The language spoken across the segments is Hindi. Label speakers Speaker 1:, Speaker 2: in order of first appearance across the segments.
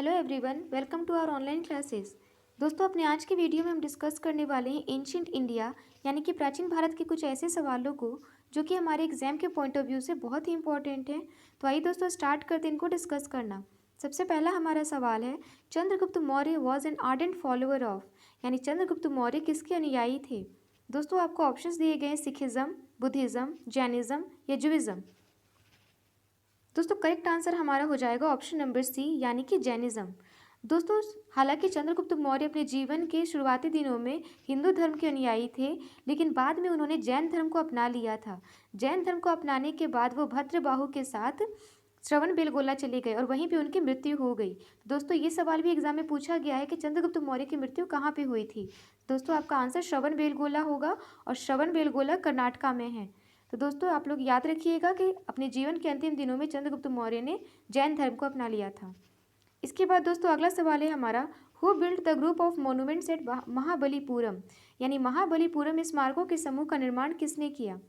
Speaker 1: Hello everyone, welcome to our online classes. दोस्तों, अपने आज की वीडियो में हम डिस्कस करने वाले हैं एंशिएंट इंडिया यानी कि प्राचीन भारत के कुछ ऐसे सवालों को जो कि हमारे एग्जाम के पॉइंट ऑफ व्यू से बहुत ही इंपॉर्टेंट हैं। तो आइए दोस्तों स्टार्ट करते हैं इनको डिस्कस करना। सबसे पहला हमारा सवाल है, Chandragupta Maurya was an ardent follower of, यानी चंद्रगुप्त मौर्य किसके अनुयायी थे। दोस्तों आपको ऑप्शंस दिए गए हैं, सिखिज्म, बुद्धिज्म, जैनिज्म या जुइज्म। दोस्तों करेक्ट आंसर हमारा हो जाएगा ऑप्शन नंबर सी यानी कि जैनिज्म। दोस्तों हालांकि चंद्रगुप्त मौर्य अपने जीवन के शुरुआती दिनों में हिंदू धर्म के अनुयायी थे, लेकिन बाद में उन्होंने जैन धर्म को अपना लिया था। जैन धर्म को अपनाने के बाद वो भद्रबाहु के साथ श्रवणबेलगोला चले गए और वहीं पे उनकी मृत्यु हो गई। दोस्तों ये सवाल भी एग्जाम में पूछा गया है कि चंद्रगुप्त मौर्य की मृत्यु कहाँ पे हुई थी। दोस्तों आपका आंसर श्रवणबेलगोला होगा और श्रवणबेलगोला कर्नाटका में है। तो दोस्तों आप लोग याद रखिएगा कि अपने जीवन के अंतिम दिनों में चंद्रगुप्त मौर्य ने जैन धर्म को अपना लिया था। इसके बाद दोस्तों अगला सवाल है हमारा, who build the group of monuments at Mahabalipuram, यानी महाबलीपुरम स्मारकों के समूह का निर्माण किसने किया।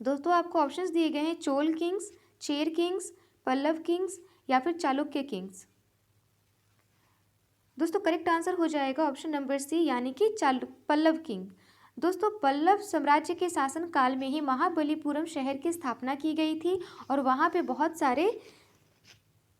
Speaker 1: दोस्तों आपको ऑप्शंस दिए गए हैं, Chola kings, Chera kings, Pallava kings या फिर चालुक्य किंग्स। दोस्तों करेक्ट आंसर हो जाएगा ऑप्शन नंबर सी यानी कि पल्लव किंग। दोस्तों पल्लव साम्राज्य के शासन काल में ही महाबलीपुरम शहर की स्थापना की गई थी और वहाँ पे बहुत सारे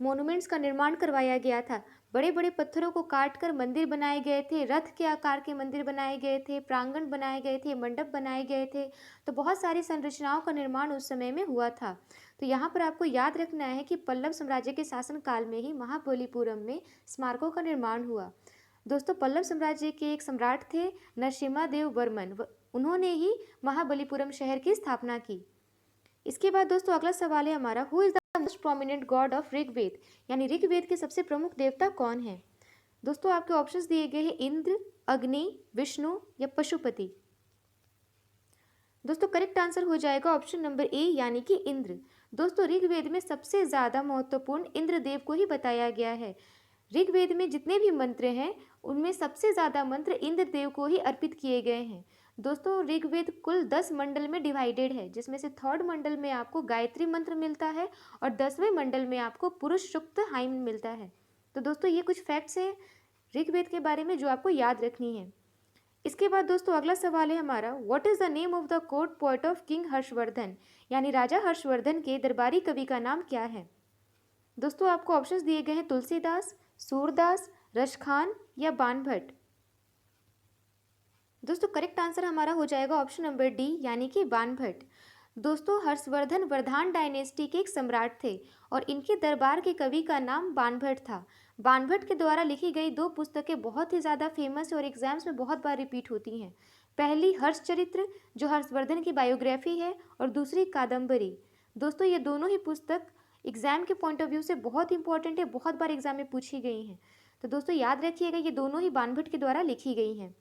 Speaker 1: मोन्यूमेंट्स का निर्माण करवाया गया था। बड़े बड़े पत्थरों को काट कर मंदिर बनाए गए थे, रथ के आकार के मंदिर बनाए गए थे, प्रांगण बनाए गए थे, मंडप बनाए गए थे। तो बहुत सारी संरचनाओं का निर्माण उस समय में हुआ था। तो यहाँ पर आपको याद रखना है कि पल्लव साम्राज्य के शासन काल में ही महाबलीपुरम में स्मारकों का निर्माण हुआ। दोस्तों पल्लव साम्राज्य के एक सम्राट थे नरसिम्हा वर्मन, उन्होंने ही महाबलीपुरम शहर की स्थापना की। इसके बाद दोस्तों अगला सवाल है हमारा, who is the most prominent god of Rigveda, यानी ऋग्वेद के सबसे प्रमुख देवता कौन है। दोस्तों आपके ऑप्शंस दिए गए हैं, इंद्र, अग्नि, विष्णु या पशुपति। दोस्तों करेक्ट आंसर हो जाएगा ऑप्शन नंबर ए यानी कि इंद्र। दोस्तों ऋग्वेद में सबसे ज्यादा महत्वपूर्ण इंद्रदेव को ही बताया गया है। ऋग्वेद में जितने भी मंत्र हैं उनमें सबसे ज्यादा मंत्र इंद्रदेव को ही अर्पित किए गए हैं। दोस्तों ऋग्वेद कुल 10 मंडल में डिवाइडेड है, जिसमें से थर्ड मंडल में आपको गायत्री मंत्र मिलता है और 10वें मंडल में आपको पुरुष सूक्त हाइम मिलता है। तो दोस्तों ये कुछ फैक्ट्स हैं ऋग्वेद के बारे में जो आपको याद रखनी है। इसके बाद दोस्तों अगला सवाल है हमारा, what is the name of the court poet of king Harshvardhan, यानी राजा हर्षवर्धन के दरबारी कवि का नाम क्या है। दोस्तों आपको ऑप्शंस दिए गए हैं, तुलसीदास, सूरदास, रसखान या बाणभट्ट। दोस्तों करेक्ट आंसर हमारा हो जाएगा ऑप्शन नंबर डी यानी कि बाणभट्ट। दोस्तों हर्षवर्धन वर्धमान डायनेस्टी के एक सम्राट थे और इनके दरबार के कवि का नाम बाणभट्ट था। बाणभट्ट के द्वारा लिखी गई दो पुस्तकें बहुत ही ज़्यादा फेमस और एग्जाम्स में बहुत बार रिपीट होती हैं। पहली हर्षचरित्र जो हर्षवर्धन की बायोग्राफी है और दूसरी कादम्बरी। दोस्तों ये दोनों ही पुस्तक एग्जाम के पॉइंट ऑफ व्यू से बहुत इंपॉर्टेंट है, बहुत बार एग्जाम में पूछी गई हैं। तो दोस्तों याद रखिएगा ये दोनों ही बाणभट्ट के द्वारा लिखी गई हैं।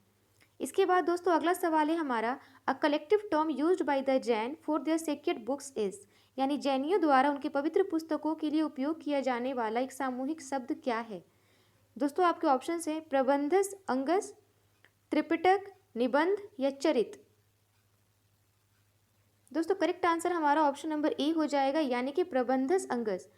Speaker 1: इसके बाद दोस्तों अगला सवाल है हमारा, a collective term used by the Jain for their sacred books is, यानी जैनियों द्वारा उनके पवित्र पुस्तकों के लिए उपयोग किया जाने वाला एक सामूहिक शब्द क्या है। दोस्तों आपके ऑप्शंस हैं, प्रबंधस अंगस, त्रिपिटक, निबंध या चरित। दोस्तों करेक्ट आंसर हमारा ऑप्शन नंबर ए हो जाएगा यानी कि प्रबंधस अंगस।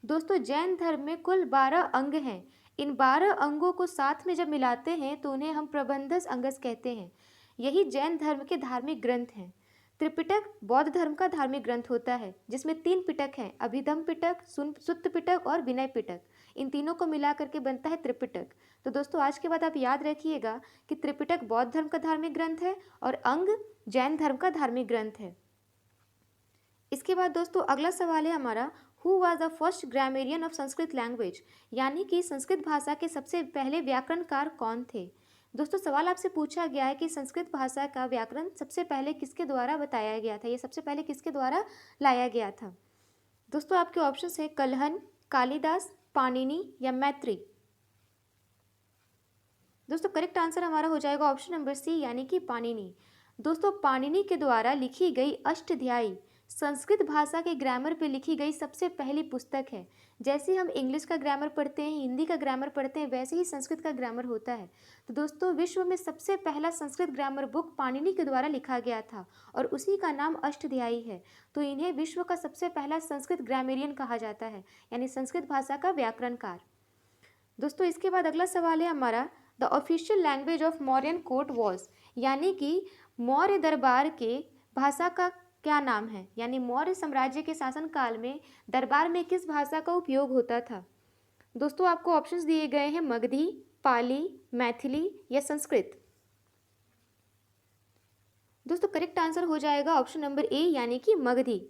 Speaker 1: दोस्तों जैन धर्म में कुल 12 अंग हैं। इन 12 अंगों को साथ में जब मिलाते हैं तो उन्हें हम प्रबंधस अंगस कहते हैं। यही जैन धर्म के धार्मिक ग्रंथ हैं। त्रिपिटक बौद्ध धर्म का धार्मिक ग्रंथ होता है जिसमें 3 पिटक हैं, अभिधम पिटक, सुत्त पिटक और विनय पिटक। इन तीनों को मिला करके बनता है त्रिपिटक। तो दोस्तों आज के बाद आप याद रखिएगा कि त्रिपिटक बौद्ध धर्म का धार्मिक ग्रंथ है और अंग जैन धर्म का धार्मिक ग्रंथ है। इसके बाद दोस्तों अगला सवाल है हमारा, who was the first grammarian of Sanskrit language, यानी कि संस्कृत भाषा के सबसे पहले व्याकरणकार कौन थे। दोस्तों सवाल आपसे पूछा गया है कि संस्कृत भाषा का व्याकरण सबसे पहले किसके द्वारा बताया गया था, ये सबसे पहले किसके द्वारा लाया गया था। दोस्तों आपके ऑप्शन है, कलहन, कालिदास, पाणिनि या मैत्री। दोस्तों करेक्ट आंसर हमारा हो जाएगा ऑप्शन नंबर सी यानी कि पाणिनि। दोस्तों पाणिनि के द्वारा लिखी गई अष्टध्यायी संस्कृत भाषा के ग्रामर पे लिखी गई सबसे पहली पुस्तक है। जैसे हम इंग्लिश का ग्रामर पढ़ते हैं, हिंदी का ग्रामर पढ़ते हैं, वैसे ही संस्कृत का ग्रामर होता है। तो दोस्तों विश्व में सबसे पहला संस्कृत ग्रामर बुक पाणिनि के द्वारा लिखा गया था और उसी का नाम अष्टध्यायी है। तो इन्हें विश्व का सबसे पहला संस्कृत ग्रामेरियन कहा जाता है, यानी संस्कृत भाषा का व्याकरणकार। दोस्तों इसके बाद अगला सवाल है हमारा, the official language of Mauryan court was, यानी कि मौर्य दरबार के भाषा का क्या नाम है, यानी मौर्य साम्राज्य के शासनकाल में दरबार में किस भाषा का उपयोग होता था। दोस्तों आपको ऑप्शंस दिए गए हैं मगधी, पाली, मैथिली या संस्कृत। दोस्तों करेक्ट आंसर हो जाएगा ऑप्शन नंबर ए यानी कि मगधी।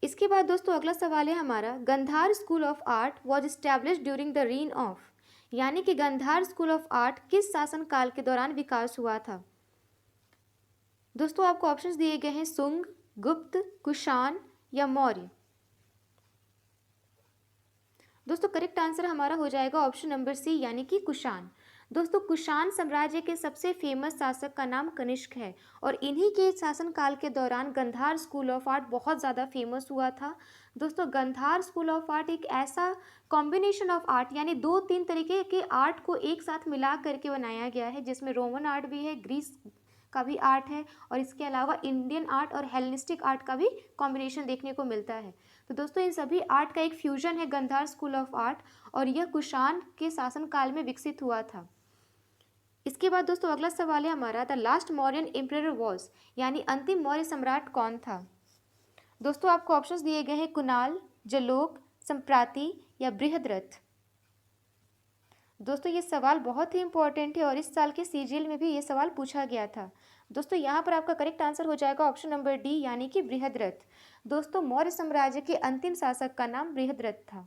Speaker 1: इसके बाद दोस्तों अगला सवाल है हमारा, Gandhara school of art was established during the reign of, यानी कि गंधार स्कूल ऑफ आर्ट किस शासन काल के दौरान विकास हुआ था। दोस्तों आपको ऑप्शंस दिए गए हैं सुंग, गुप्त, कुषाण या मौर्य। दोस्तों करेक्ट आंसर हमारा हो जाएगा ऑप्शन नंबर सी यानी कि कुषाण। दोस्तों कुषाण साम्राज्य के सबसे फेमस शासक का नाम कनिष्क है और इन्हीं के शासनकाल के दौरान गंधार स्कूल ऑफ आर्ट बहुत ज़्यादा फेमस हुआ था। दोस्तों गंधार स्कूल ऑफ आर्ट एक ऐसा कॉम्बिनेशन ऑफ आर्ट यानी 2-3 तरीके के आर्ट को एक साथ मिला करके बनाया गया है, जिसमें रोमन आर्ट भी है, ग्रीस का भी आर्ट है और इसके अलावा इंडियन आर्ट और हेलेनिस्टिक आर्ट का भी कॉम्बिनेशन देखने को मिलता है। तो दोस्तों इन सभी आर्ट का एक फ्यूजन है गंधार स्कूल ऑफ आर्ट और यह कुषाण के शासनकाल में विकसित हुआ था। इसके बाद दोस्तों अगला सवाल है हमारा, the last Mauryan emperor was, यानी अंतिम मौर्य सम्राट कौन था। दोस्तों आपको ऑप्शंस दिए गए हैं कुणाल, जलोक, संप्राति या बृहद्रथ। दोस्तों ये सवाल बहुत ही इंपॉर्टेंट है और इस साल के सीजीएल में भी ये सवाल पूछा गया था। दोस्तों यहाँ पर आपका करेक्ट आंसर हो जाएगा ऑप्शन नंबर डी यानी कि बृहद्रथ। दोस्तों मौर्य साम्राज्य के अंतिम शासक का नाम बृहद्रथ था।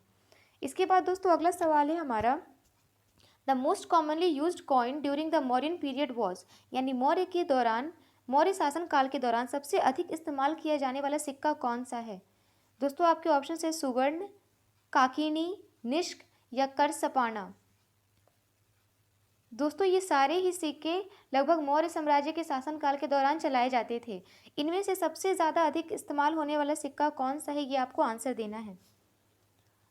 Speaker 1: इसके बाद दोस्तों अगला सवाल है हमारा, the most commonly used coin during the Mauryan period was, यानी मौर्य के दौरान मौर्य शासन काल के दौरान सबसे अधिक इस्तेमाल किया जाने वाला सिक्का कौन सा है। दोस्तों आपके ऑप्शन है सुवर्ण, काकिनी, निष्क या करसपाना। दोस्तों ये सारे ही सिक्के लगभग मौर्य साम्राज्य के शासनकाल के दौरान चलाए जाते थे। इनमें से सबसे ज़्यादा अधिक इस्तेमाल होने वाला सिक्का कौन सा है, ये आपको आंसर देना है।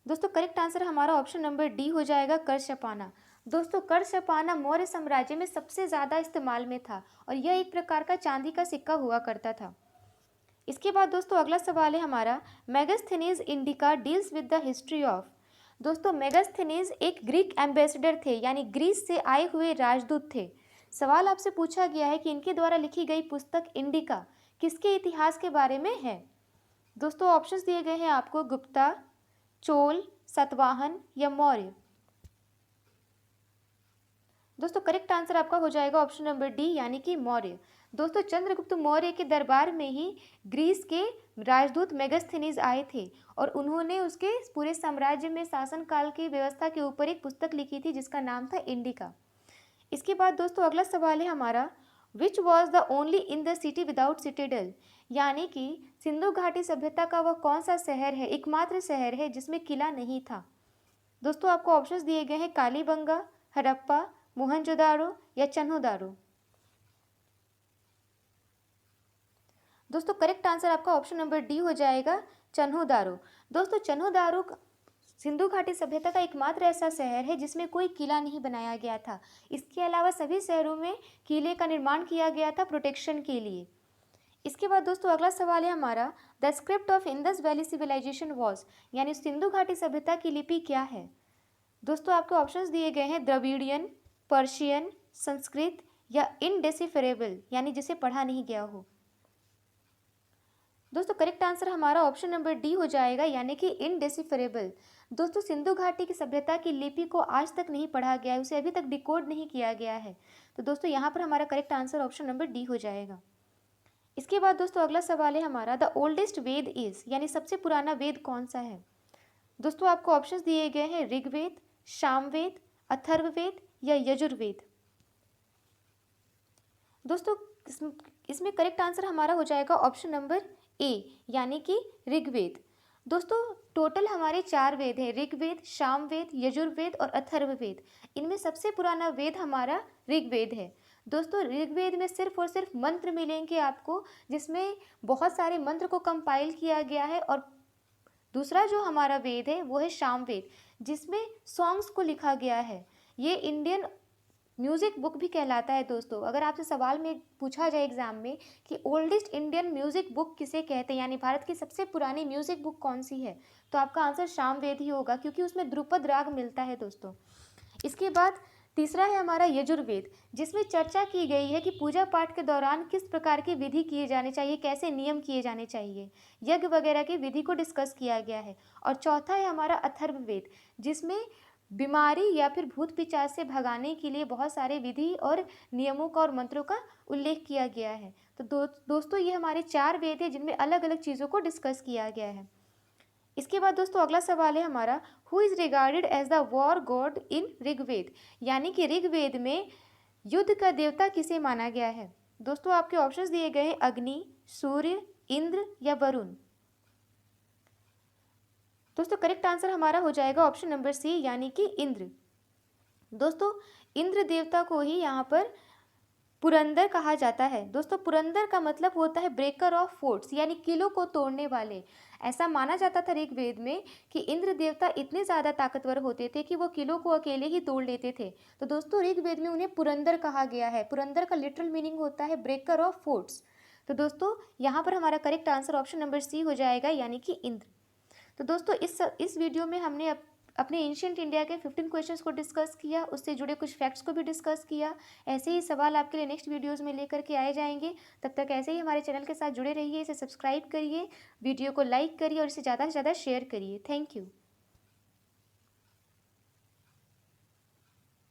Speaker 1: दोस्तों करेक्ट आंसर हमारा ऑप्शन नंबर डी हो जाएगा करसपाना। दोस्तों करसपाना मौर्य साम्राज्य में सबसे ज़्यादा इस्तेमाल में था और यह एक प्रकार का चांदी का सिक्का हुआ करता था। इसके बाद दोस्तों अगला सवाल है हमारा, Megasthenes indica deals with the history of. दोस्तों मेगास्थनीज एक ग्रीक एम्बेसडर थे, यानी ग्रीस से आए हुए राजदूत थे। सवाल आपसे पूछा गया है कि इनके द्वारा लिखी गई पुस्तक इंडिका किसके इतिहास के बारे में है। दोस्तों ऑप्शंस दिए गए हैं आपको गुप्ता, चोल, सातवाहन या मौर्य। दोस्तों करेक्ट आंसर आपका हो जाएगा ऑप्शन नंबर डी यानी कि मौर्य। दोस्तों चंद्रगुप्त मौर्य के दरबार में ही ग्रीस के राजदूत मेगास्थनीज आए थे और उन्होंने उसके पूरे साम्राज्य में शासनकाल की व्यवस्था के ऊपर एक पुस्तक लिखी थी जिसका नाम था इंडिका। इसके बाद दोस्तों अगला सवाल है हमारा, which was the only in the city without citadel, यानी कि सिंधु घाटी सभ्यता का वह कौन सा शहर है, एकमात्र शहर है जिसमें किला नहीं था। दोस्तों आपको ऑप्शंस दिए गए हैं कालीबंगा, हड़प्पा, मोहनजोदारो या चन्हुदारो। दोस्तों करेक्ट आंसर आपका ऑप्शन नंबर डी हो जाएगा चन्हुदारो। दोस्तों चन्हुदारो सिंधु घाटी सभ्यता का एकमात्र ऐसा शहर है जिसमें कोई किला नहीं बनाया गया था। इसके अलावा सभी शहरों में किले का निर्माण किया गया था प्रोटेक्शन के लिए। इसके बाद दोस्तों अगला सवाल है हमारा, the script of Indus valley civilization was, यानी सिंधु घाटी सभ्यता की लिपि क्या है। दोस्तों आपके ऑप्शंस दिए गए हैं द्रविडियन, पर्शियन, संस्कृत या इनडेसिफरेबल, यानी जिसे पढ़ा नहीं गया हो। दोस्तों करेक्ट आंसर हमारा ऑप्शन नंबर डी हो जाएगा यानी कि इनडेसिफरेबल। दोस्तों सिंधु घाटी की सभ्यता की लिपि को आज तक नहीं पढ़ा गया है, उसे अभी तक डिकोड नहीं किया गया है। तो दोस्तों यहाँ पर हमारा correct answer option number D हो जाएगा। इसके बाद दोस्तों अगला सवाल है हमारा, द ओल्डेस्ट वेद इज, यानी सबसे पुराना वेद कौन सा है। दोस्तों आपको ऑप्शंस दिए गए हैं ऋग्वेद, सामवेद, अथर्ववेद या यजुर्वेद। दोस्तों इसमें करेक्ट आंसर हमारा हो जाएगा ऑप्शन नंबर ए यानी कि ऋग्वेद। दोस्तों टोटल हमारे 4 वेद हैं, ऋग्वेद, सामवेद, यजुर्वेद और अथर्ववेद। इनमें सबसे पुराना वेद हमारा ऋग्वेद है। दोस्तों ऋग्वेद में सिर्फ और सिर्फ मंत्र मिलेंगे आपको, जिसमें बहुत सारे मंत्र को कंपाइल किया गया है। और दूसरा जो हमारा वेद है वो है सामवेद, जिसमें सॉन्ग्स को लिखा गया है। ये इंडियन म्यूज़िक बुक भी कहलाता है दोस्तों। अगर आपसे सवाल में पूछा जाए एग्ज़ाम में कि ओल्डेस्ट इंडियन म्यूज़िक बुक किसे कहते हैं, यानी भारत की सबसे पुरानी म्यूज़िक बुक कौन-सी है? तो आपका आंसर सामवेद ही होगा, क्योंकि उसमें ध्रुपद राग मिलता है दोस्तों। इसके बाद तीसरा है हमारा यजुर्वेद, जिसमें चर्चा की गई है कि पूजा पाठ के दौरान किस प्रकार की विधि किए जाने चाहिए, कैसे नियम किए जाने चाहिए, यज्ञ वगैरह की विधि को डिस्कस किया गया है। और चौथा है हमारा अथर्ववेद, जिसमें बीमारी या फिर भूत पिशाच से भगाने के लिए बहुत सारे विधि और नियमों का और मंत्रों का उल्लेख किया गया है। तो दोस्तों ये हमारे 4 वेद हैं जिनमें अलग अलग चीज़ों को डिस्कस किया गया है। इसके बाद दोस्तों अगला सवाल है हमारा, who is regarded as the war god in Rigveda, यानी कि ऋग्वेद में युद्ध का देवता किसे माना गया है? दोस्तों आपके ऑप्शंस दिए गए हैं, अग्नि, सूर्य, इंद्र या वरुण। दोस्तों करेक्ट आंसर हमारा हो जाएगा ऑप्शन नंबर सी, यानी कि इंद्र। दोस्तों इंद्र देवता को ही यहाँ पर पुरंदर कहा जाता है। दोस्तों पुरंदर का मतलब होता है ब्रेकर ऑफ फोर्ट्स, यानी किलों को तोड़ने वाले। ऐसा माना जाता था ऋग्वेद में कि इंद्र देवता इतने ज़्यादा ताकतवर होते थे कि वो किलों को अकेले ही तोड़ लेते थे। तो दोस्तों ऋग्वेद में उन्हें पुरंदर कहा गया है। पुरंदर का लिटरल मीनिंग होता है ब्रेकर ऑफ फोर्ट्स। तो दोस्तों यहाँ पर हमारा correct answer option number C हो जाएगा, यानी कि इंद्र। तो दोस्तों इस वीडियो में हमने अपने एंशिएंट इंडिया के 15 क्वेश्चंस को डिस्कस किया, उससे जुड़े कुछ फैक्ट्स को भी डिस्कस किया। ऐसे ही सवाल आपके लिए नेक्स्ट वीडियोस में लेकर के आए जाएंगे। तब तक ऐसे ही हमारे चैनल के साथ जुड़े रहिए, इसे सब्सक्राइब करिए, वीडियो को लाइक करिए और इसे ज़्यादा से ज़्यादा शेयर करिए। Thank you.